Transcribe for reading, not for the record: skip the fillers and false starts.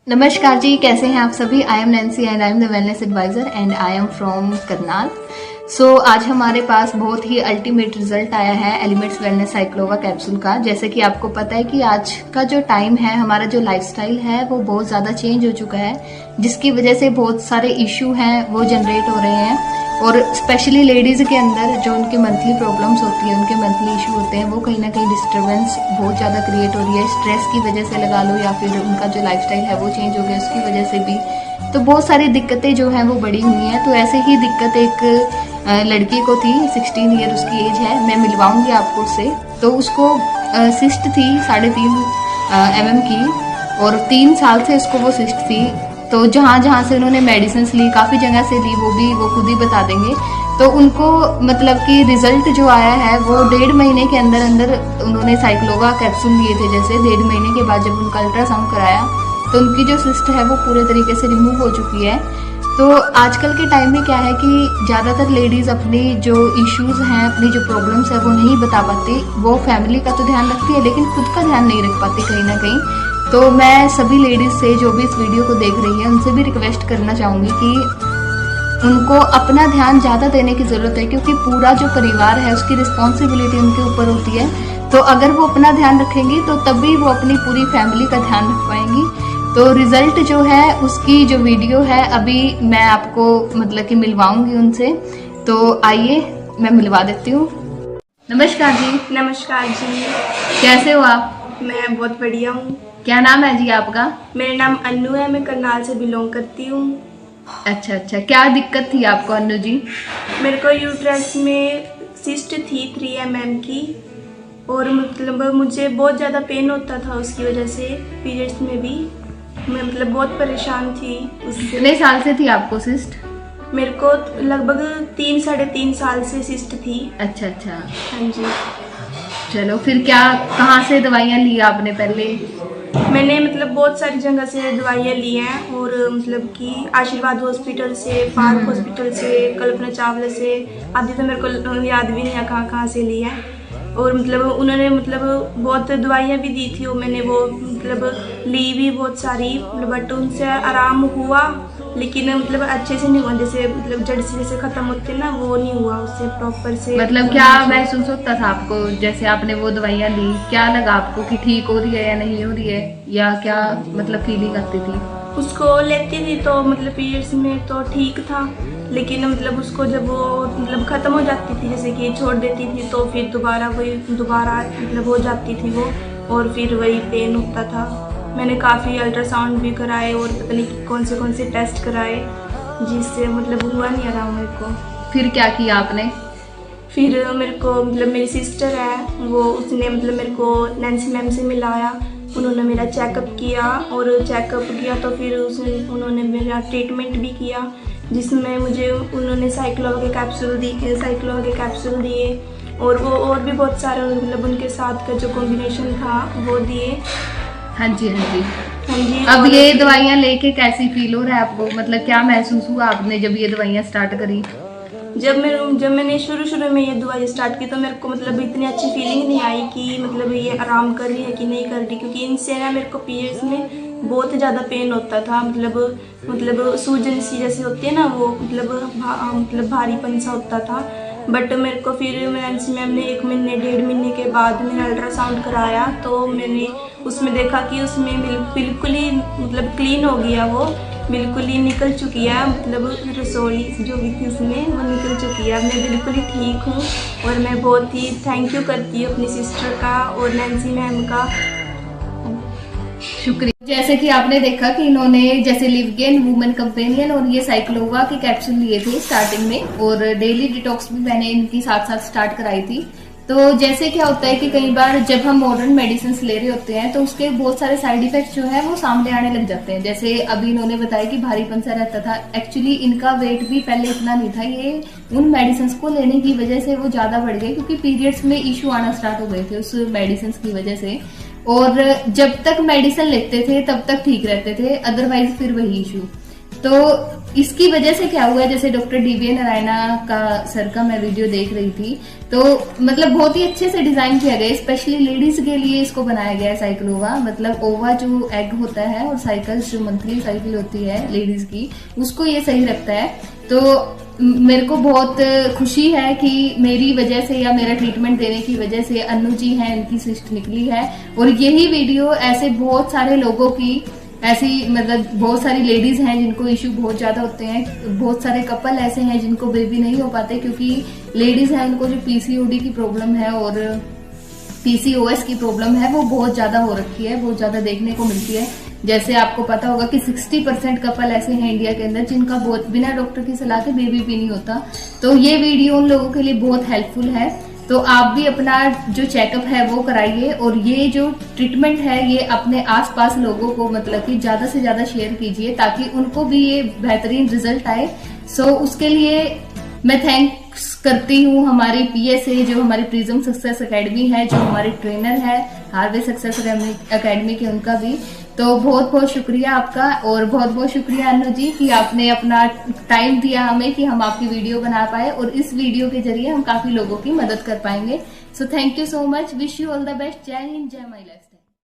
नमस्कार जी, कैसे हैं आप सभी। I am Nancy and I am the wellness advisor and I am from Karnal. आज हमारे पास बहुत ही अल्टीमेट रिजल्ट आया है एलिमेंट्स वेलनेस साइक्लोवा कैप्सूल का। जैसे कि आपको पता है कि आज का जो टाइम है, हमारा जो लाइफस्टाइल है वो बहुत ज़्यादा चेंज हो चुका है, जिसकी वजह से बहुत सारे इशू हैं वो जनरेट हो रहे हैं। और स्पेशली लेडीज़ के अंदर जो उनकी मंथली प्रॉब्लम्स होती है, उनके मंथली इशू होते हैं, वो कहीं ना कहीं डिस्टर्बेंस बहुत ज़्यादा क्रिएट हो रही है। स्ट्रेस की वजह से लगा लो, या फिर उनका जो लाइफस्टाइल है वो चेंज हो गया उसकी वजह से भी। तो बहुत सारी दिक्कतें जो हैं वो बढ़ी हुई हैं। तो ऐसे ही दिक्कत एक लड़की को थी, 16 ईयर उसकी एज है, मैं मिलवाऊंगी आपको उससे। तो उसको सिस्ट थी 3.5 mm की, और 3 साल से उसको वो सिस्ट थी। तो जहाँ जहाँ से उन्होंने मेडिसिन ली, काफ़ी जगह से ली, वो खुद ही बता देंगे। तो उनको मतलब कि रिजल्ट जो आया है वो 1.5 महीने के अंदर अंदर उन्होंने साइक्लोवा कैप्सूल लिए थे। जैसे 1.5 महीने के बाद जब उनका अल्ट्रासाउंड कराया तो उनकी जो सिस्ट है वो पूरे तरीके से रिमूव हो चुकी है। तो आजकल के टाइम में क्या है कि ज़्यादातर लेडीज़ अपनी जो इश्यूज़ हैं, अपनी जो प्रॉब्लम्स है वो नहीं बता पाती। वो फैमिली का तो ध्यान रखती है लेकिन खुद का ध्यान नहीं रख पाती कहीं ना कहीं। तो मैं सभी लेडीज़ से जो भी इस वीडियो को देख रही है उनसे भी रिक्वेस्ट करना चाहूँगी कि उनको अपना ध्यान ज़्यादा देने की ज़रूरत है, क्योंकि पूरा जो परिवार है उसकी रिस्पॉन्सिबिलिटी उनके ऊपर होती है। तो अगर वो अपना ध्यान रखेंगी तो तभी वो अपनी पूरी फैमिली का ध्यान रख पाएंगी। तो रिजल्ट जो है उसकी जो वीडियो है अभी मैं आपको मतलब कि मिलवाऊंगी उनसे। तो आइए मैं मिलवा देती हूँ। नमस्कार जी। नमस्कार जी। कैसे हो आप? मैं बहुत बढ़िया हूँ। क्या नाम है जी आपका? मेरा नाम अन्नू है, मैं करनाल से बिलोंग करती हूँ। अच्छा, क्या दिक्कत थी आपको अन्नू जी? मेरे को यूट्रस में सिस्ट थी 3 mm की, और मतलब मुझे बहुत ज़्यादा पेन होता था उसकी वजह से। पीरियड्स में भी मैं मतलब बहुत परेशान थी उससे। कितने साल से थी आपको सिस्ट? मेरे को लगभग 3-3.5 साल से सिस्ट थी। अच्छा। हाँ जी। चलो फिर क्या, कहाँ से दवाइयाँ ली आपने पहले? मैंने मतलब बहुत सारी जगह से दवाइयाँ ली हैं, और मतलब कि आशीर्वाद हॉस्पिटल से, पार्क हॉस्पिटल से, कल्पना चावला से, आदि तो मेरे को याद भी नहीं है कहाँ से ली है। और मतलब उन्होंने मतलब बहुत दवाइयाँ भी दी थी, और मैंने वो मतलब ली भी बहुत सारी, बट उनसे आराम हुआ लेकिन मतलब अच्छे से नहीं हुआ। जैसे मतलब जड़ से जैसे खत्म होते ना, वो नहीं हुआ उससे प्रॉपर से। मतलब क्या महसूस होता था आपको जैसे आपने वो दवाइयाँ ली? क्या लगा आपको कि ठीक हो रही है या नहीं हो रही है, या क्या मतलब फीलिंग आती थी? उसको लेती थी तो मतलब पीरियड्स में तो ठीक था, लेकिन मतलब उसको जब वो मतलब ख़त्म हो जाती थी, जैसे कि छोड़ देती थी, तो फिर दोबारा मतलब हो जाती थी वो, और फिर वही पेन होता था। मैंने काफ़ी अल्ट्रासाउंड भी कराए और पता नहीं कौन से टेस्ट कराए, जिससे मतलब हुआ नहीं आराम मेरे को। फिर क्या किया आपने? फिर मेरे को मतलब मेरी सिस्टर है, वो उसने मतलब मेरे को नैन्सी मैम से मिलाया। उन्होंने मेरा चेकअप किया, और चेकअप किया तो फिर उन्होंने मेरा ट्रीटमेंट भी किया, जिसमें मुझे उन्होंने साइक्लोवा के कैप्सूल दिए, और वो और भी बहुत सारे मतलब उनके साथ का जो कॉम्बिनेशन था वो दिए। हाँ जी। हाँ जी। अब ये दवाइयाँ लेके कैसी फील हो रहा है आपको? मतलब क्या महसूस हुआ आपने जब ये दवाइयाँ स्टार्ट करी? जब मैंने शुरू में ये दवाई स्टार्ट की तो मेरे को मतलब इतनी अच्छी फीलिंग नहीं आई कि मतलब ये आराम कर रही है कि नहीं कर रही, क्योंकि इनसे ना मेरे को पीरियड्स में बहुत ज़्यादा पेन होता था। मतलब सूजन सी जैसे होती है ना, वो मतलब भारीपन सा होता था। बट मेरे को फिर नैन्सी मैम ने 1-1.5 महीने के बाद मेरा अल्ट्रासाउंड कराया, तो मैंने उसमें देखा कि उसमें बिल्कुल ही मतलब क्लीन हो गया, वो बिल्कुल ही निकल चुकी है, मतलब रसोली जो भी थी उसमें वो निकल चुकी है। मैं बिल्कुल ही ठीक हूँ, और मैं बहुत ही थैंक यू करती हूँ अपनी सिस्टर का और नैन्सी मैम का। शुक्रिया। जैसे कि आपने देखा कि इन्होंने जैसे लिवगेन वुमेन कंपेनियन और ये साइक्लोवा के कैप्सूल लिए थे स्टार्टिंग में, और डेली डिटॉक्स भी मैंने इनकी साथ स्टार्ट कराई थी। तो जैसे क्या होता है कि कई बार जब हम मॉडर्न मेडिसिन ले रहे होते हैं तो उसके बहुत सारे साइड इफेक्ट्स जो है वो सामने आने लग जाते हैं। जैसे अभी इन्होंने बताया कि भारीपन सा रहता था, एक्चुअली इनका वेट भी पहले इतना नहीं था। ये उन मेडिसिन को लेने की वजह से वो ज्यादा बढ़ गए, क्योंकि पीरियड्स में इशू आना स्टार्ट हो गए थे उस मेडिसिन की वजह से। और जब तक मेडिसिन लेते थे तब तक ठीक रहते थे, अदरवाइज फिर वही इशू। तो इसकी वजह से क्या हुआ है, जैसे डॉक्टर डीवी नारायणा का सर का मैं वीडियो देख रही थी, तो मतलब बहुत ही अच्छे से डिजाइन किया गया, स्पेशली लेडीज के लिए इसको बनाया गया है साइक्लोवा। मतलब ओवा जो एग होता है और साइकिल्स जो मंथली साइकिल होती है लेडीज की, उसको ये सही रखता है। तो मेरे को बहुत खुशी है कि मेरी वजह से या मेरा ट्रीटमेंट देने की वजह से अनु जी हैं, इनकी सिस्ट निकली है। और यही वीडियो ऐसे बहुत सारे लोगों की, ऐसी मतलब बहुत सारी लेडीज हैं जिनको इश्यू बहुत ज्यादा होते हैं, बहुत सारे कपल ऐसे हैं जिनको बेबी नहीं हो पाते, क्योंकि लेडीज हैं उनको जो पीसीओडी की प्रॉब्लम है और पीसीओएस की प्रॉब्लम है वो बहुत ज्यादा हो रखी है, बहुत ज्यादा देखने को मिलती है। जैसे आपको पता होगा कि 60% कपल ऐसे हैं इंडिया के अंदर जिनका बहुत बिना डॉक्टर की सलाह के बेबी भी नहीं होता। तो ये वीडियो उन लोगों के लिए बहुत हेल्पफुल है। तो आप भी अपना जो चेकअप है वो कराइए, और ये जो ट्रीटमेंट है ये अपने आसपास लोगों को मतलब कि ज्यादा से ज्यादा शेयर कीजिए, ताकि उनको भी ये बेहतरीन रिजल्ट आए। सो उसके लिए मैं थैंक्स करती हूँ हमारी पीएसए, जो हमारी प्रिज्म सक्सेस एकेडमी है, जो हमारे ट्रेनर है हार्वे सक्सेस एकेडमी के, उनका भी तो बहुत बहुत शुक्रिया आपका। और बहुत बहुत शुक्रिया अनु जी कि आपने अपना टाइम दिया हमें कि हम आपकी वीडियो बना पाए, और इस वीडियो के जरिए हम काफी लोगों की मदद कर पाएंगे। So thank you so much, wish you all the best. जय हिंद, जय माई लाइफ।